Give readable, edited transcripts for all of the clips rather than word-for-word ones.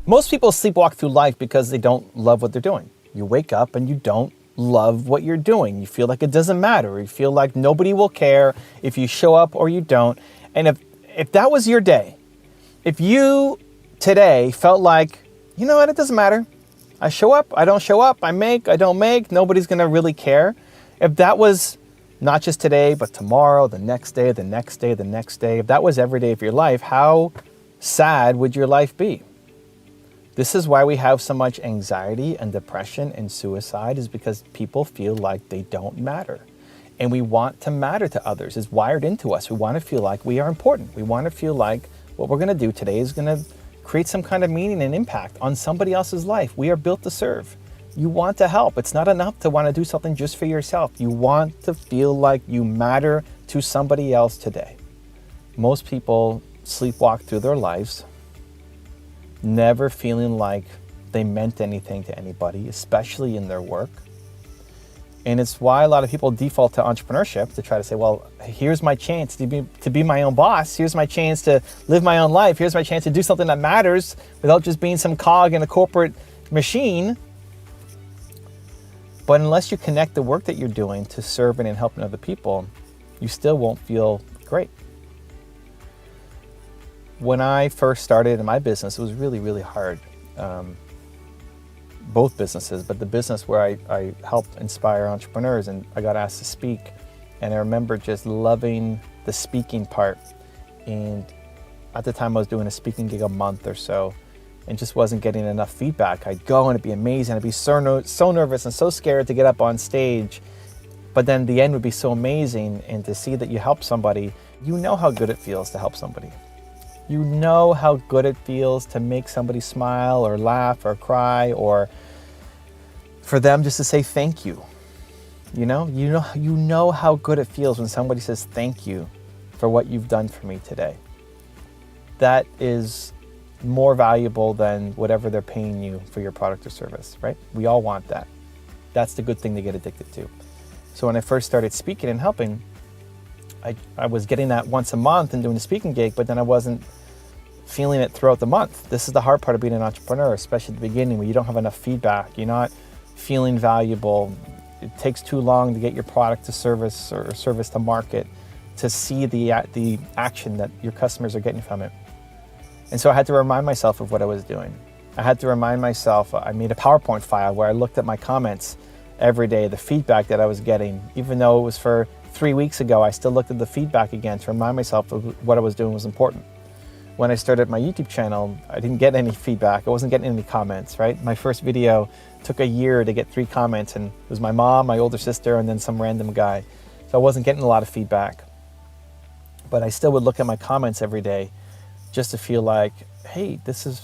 Most people sleepwalk through life because they don't love what they're doing. You wake up and you don't love what you're doing. You feel like it doesn't matter. You feel like nobody will care if you show up or you don't. And if that was your day, if you today felt like, you know what, it doesn't matter. I show up, I don't show up, I make, I don't make, nobody's gonna really care. If that was not just today, but tomorrow, the next day, the next day, the next day, if that was every day of your life, how sad would your life be? This is why we have so much anxiety and depression and suicide, is because people feel like they don't matter. And we want to matter to others. It's wired into us. We want to feel like we are important. We want to feel like what we're going to do today is going to create some kind of meaning and impact on somebody else's life. We are built to serve. You want to help. It's not enough to want to do something just for yourself. You want to feel like you matter to somebody else today. Most people sleepwalk through their lives, never feeling like they meant anything to anybody, especially in their work. And it's why a lot of people default to entrepreneurship, to try to say, well, here's my chance to be my own boss. Here's my chance to live my own life. Here's my chance to do something that matters without just being some cog in a corporate machine. But unless you connect the work that you're doing to serving and helping other people, you still won't feel great. When I first started in my business, it was really, really hard. Both businesses, but the business where I helped inspire entrepreneurs, and I got asked to speak. And I remember just loving the speaking part. And at the time I was doing a speaking gig a month or so and just wasn't getting enough feedback. I'd go and it'd be amazing. I'd be so nervous and so scared to get up on stage. But then the end would be so amazing, and to see that you help somebody, you know how good it feels to help somebody. You know how good it feels to make somebody smile or laugh or cry, or for them just to say thank you. You know how good it feels when somebody says thank you for what you've done for me today. That is more valuable than whatever they're paying you for your product or service, right? We all want that. That's the good thing to get addicted to. So when I first started speaking and helping, I was getting that once a month and doing a speaking gig, but then I wasn't feeling it throughout the month. This is the hard part of being an entrepreneur, especially at the beginning, where you don't have enough feedback. You're not feeling valuable. It takes too long to get your product to service or service to market, to see the action that your customers are getting from it. And so I had to remind myself of what I was doing. I had to remind myself, I made a PowerPoint file where I looked at my comments every day, the feedback that I was getting. Even though it was for 3 weeks ago, I still looked at the feedback again to remind myself of what I was doing was important. When I started my YouTube channel, I didn't get any feedback. I wasn't getting any comments, right? My first video took a year to get 3 comments, and it was my mom, my older sister, and then some random guy. So I wasn't getting a lot of feedback. But I still would look at my comments every day just to feel like, hey, this is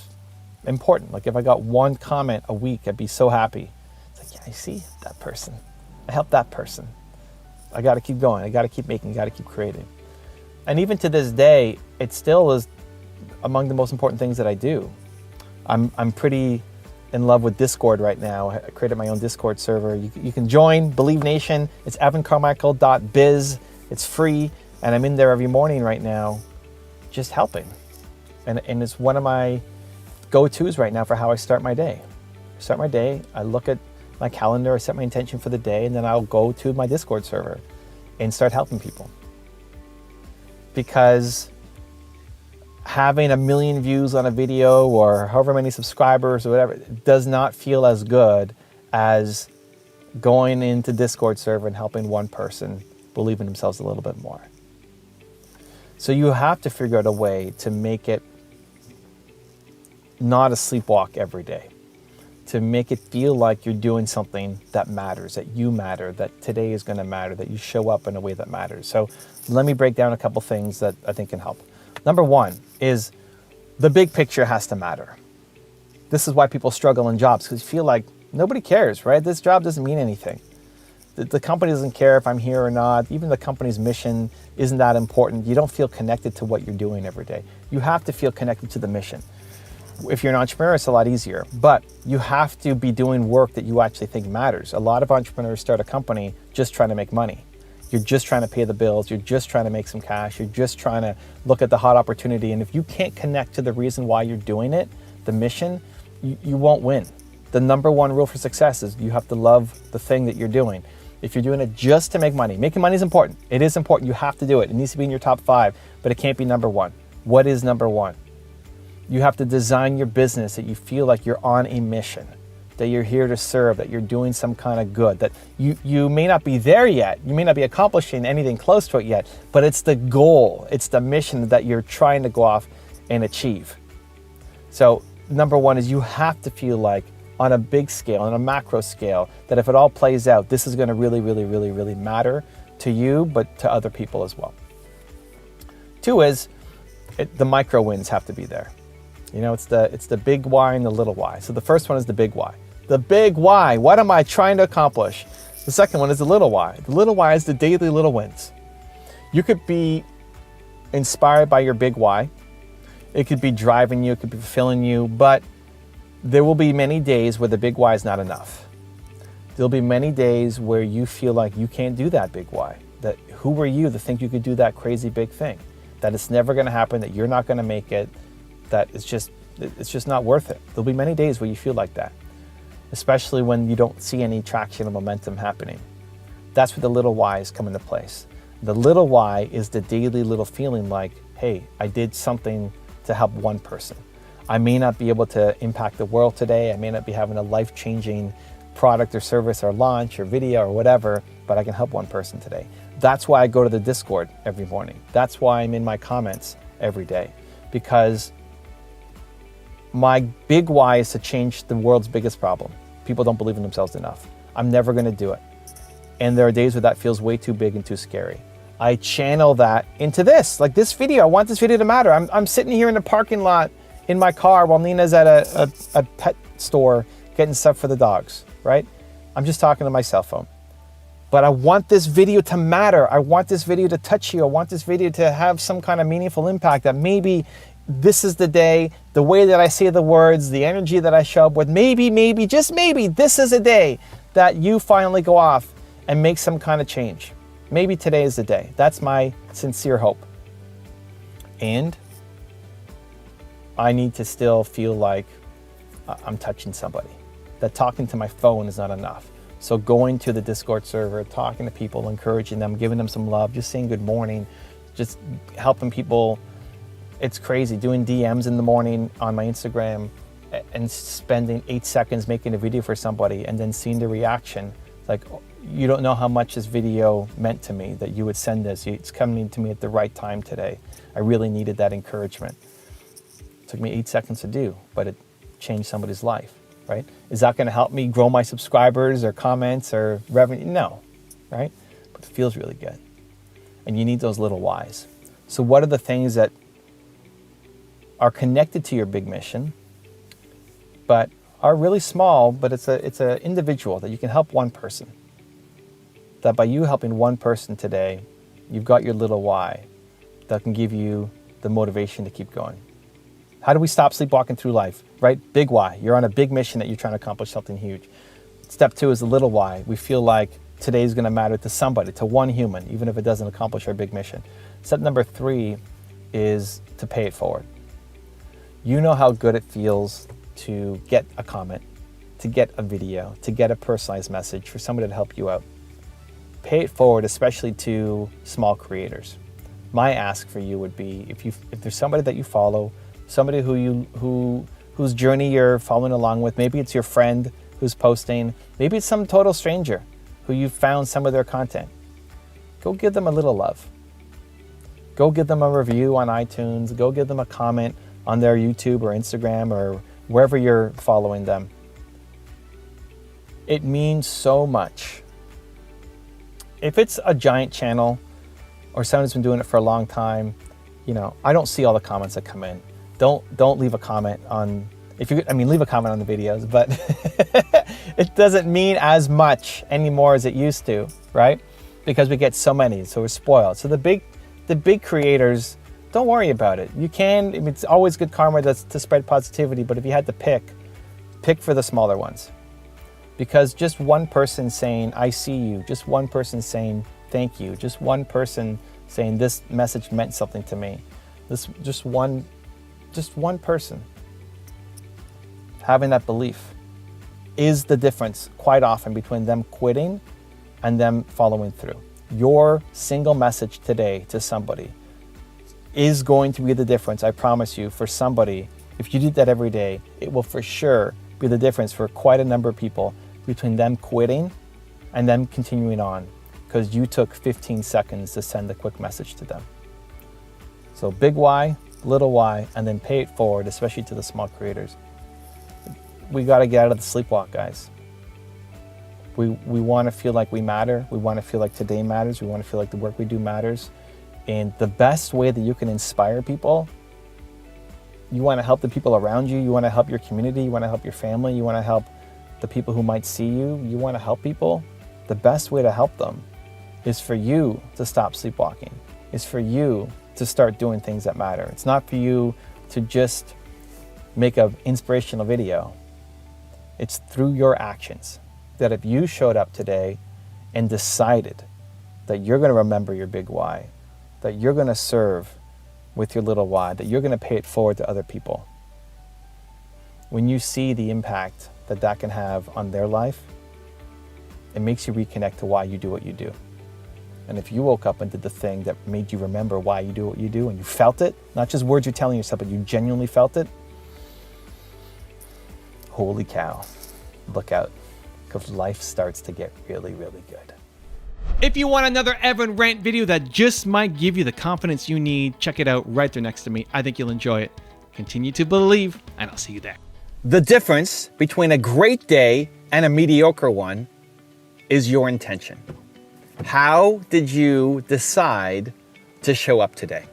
important. Like if I got 1 comment a week, I'd be so happy. It's like, yeah, I see that person. I helped that person. I got to keep going. I got to keep making, got to keep creating. And even to this day, it still is among the most important things that I do. I'm pretty in love with Discord right now. I created my own Discord server. You can join Believe Nation. It's evancarmichael.biz. It's free, and I'm in there every morning right now just helping. And it's one of my go-tos right now for how I start my day. I look at my calendar, I set my intention for the day, and then I'll go to my Discord server and start helping people. Because having 1 million views on a video or however many subscribers or whatever does not feel as good as going into Discord server and helping one person believe in themselves a little bit more. So you have to figure out a way to make it not a sleepwalk every day, to make it feel like you're doing something that matters, that you matter, that today is going to matter, that you show up in a way that matters. So let me break down a couple things that I think can help. Number 1 is the big picture has to matter. This is why people struggle in jobs, because you feel like nobody cares, right? This job doesn't mean anything. The company doesn't care if I'm here or not. Even the company's mission isn't that important. You don't feel connected to what you're doing every day. You have to feel connected to the mission. If you're an entrepreneur, it's a lot easier, but you have to be doing work that you actually think matters. A lot of entrepreneurs start a company just trying to make money. You're just trying to pay the bills. You're just trying to make some cash. You're just trying to look at the hot opportunity. And if you can't connect to the reason why you're doing it, the mission, you won't win. The number one rule for success is you have to love the thing that you're doing. If you're doing it just to make money, making money is important. It is important. You have to do it. It needs to be in your top 5, but it can't be number 1. What is number 1? You have to design your business that you feel like you're on a mission, that you're here to serve, that you're doing some kind of good, that you may not be there yet. You may not be accomplishing anything close to it yet, but it's the goal. It's the mission that you're trying to go off and achieve. So number 1 is you have to feel like on a big scale, on a macro scale, that if it all plays out, this is going to really, really, really, really matter to you, but to other people as well. 2 is the micro wins have to be there. You know, it's the big why and the little why. So the first one is the big why. The big why. What am I trying to accomplish? The second one is the little why. The little why is the daily little wins. You could be inspired by your big why. It could be driving you, it could be fulfilling you, but there will be many days where the big why is not enough. There'll be many days where you feel like you can't do that big why. That who were you to think you could do that crazy big thing? That it's never going to happen, that you're not going to make it, that it's just not worth it. There'll be many days where you feel like that, especially when you don't see any traction or momentum happening. That's where the little whys come into place. The little why is the daily little feeling like, hey, I did something to help one person. I may not be able to impact the world today. I may not be having a life-changing product or service or launch or video or whatever, but I can help one person today. That's why I go to the Discord every morning. That's why I'm in my comments every day, because my big why is to change the world's biggest problem. People don't believe in themselves enough. I'm never going to do it. And there are days where that feels way too big and too scary. I channel that into this, like this video. I want this video to matter. I'm sitting here in the parking lot in my car while Nina's at a pet store getting stuff for the dogs, right? I'm just talking to my cell phone. But I want this video to matter. I want this video to touch you. I want this video to have some kind of meaningful impact, that maybe this is the day, the way that I say the words, the energy that I show up with, maybe, just maybe, this is a day that you finally go off and make some kind of change. Maybe today is the day. That's my sincere hope. And I need to still feel like I'm touching somebody, that talking to my phone is not enough. So going to the Discord server, talking to people, encouraging them, giving them some love, just saying good morning, just helping people. It's crazy doing DMs in the morning on my Instagram and spending 8 seconds making a video for somebody and then seeing the reaction. Like, you don't know how much this video meant to me, that you would send this. It's coming to me at the right time today. I really needed that encouragement. It took me 8 seconds to do, but it changed somebody's life, right? Is that going to help me grow my subscribers or comments or revenue? No, right? But it feels really good. And you need those little whys. So what are the things that are connected to your big mission, but are really small, but it's a individual that you can help one person? That by you helping one person today, you've got your little why that can give you the motivation to keep going. How do we stop sleepwalking through life, right? Big why. You're on a big mission that you're trying to accomplish something huge. Step 2 is the little why. We feel like today is going to matter to somebody, to one human, even if it doesn't accomplish our big mission. Step number 3 is to pay it forward. You know how good it feels to get a comment, to get a video, to get a personalized message for somebody to help you out. Pay it forward, especially to small creators. My ask for you would be, if there's somebody that you follow, somebody whose journey you're following along with, maybe it's your friend who's posting, maybe it's some total stranger who you found some of their content. Go give them a little love. Go give them a review on iTunes. Go give them a comment on their YouTube or Instagram or wherever you're following them. It means so much. If it's a giant channel or someone who's been doing it for a long time, I don't see all the comments that come in. Don't leave a comment on, leave a comment on the videos, but it doesn't mean as much anymore as it used to, right? Because we get so many, so we're spoiled. So the big creators, don't worry about it. You can, it's always good karma to spread positivity, but if you had to pick for the smaller ones. Because just one person saying, I see you, just one person saying, thank you, just one person saying this message meant something to me, just one person having that belief is the difference quite often between them quitting and them following through. Your single message today to somebody is going to be the difference, I promise you, for somebody. If you do that every day, it will for sure be the difference for quite a number of people between them quitting and them continuing on, because you took 15 seconds to send a quick message to them. So big why, little why, and then pay it forward, especially to the small creators. We got to get out of the sleepwalk, guys. We want to feel like we matter. We want to feel like today matters. We want to feel like the work we do matters. And the best way that you can inspire people, you want to help the people around you. You want to help your community. You want to help your family. You want to help the people who might see you. You want to help people. The best way to help them is for you to stop sleepwalking. Is for you to start doing things that matter. It's not for you to just make an inspirational video. It's through your actions that if you showed up today and decided that you're going to remember your big why, that you're going to serve with your little why, that you're going to pay it forward to other people, when you see the impact that that can have on their life, it makes you reconnect to why you do what you do. And if you woke up and did the thing that made you remember why you do what you do, and you felt it, not just words you're telling yourself, but you genuinely felt it, holy cow, look out, because life starts to get really, really good. If you want another Evan rant video that just might give you the confidence you need, check it out right there next to me. I think you'll enjoy it. Continue to believe, and I'll see you there. The difference between a great day and a mediocre one is your intention. How did you decide to show up today?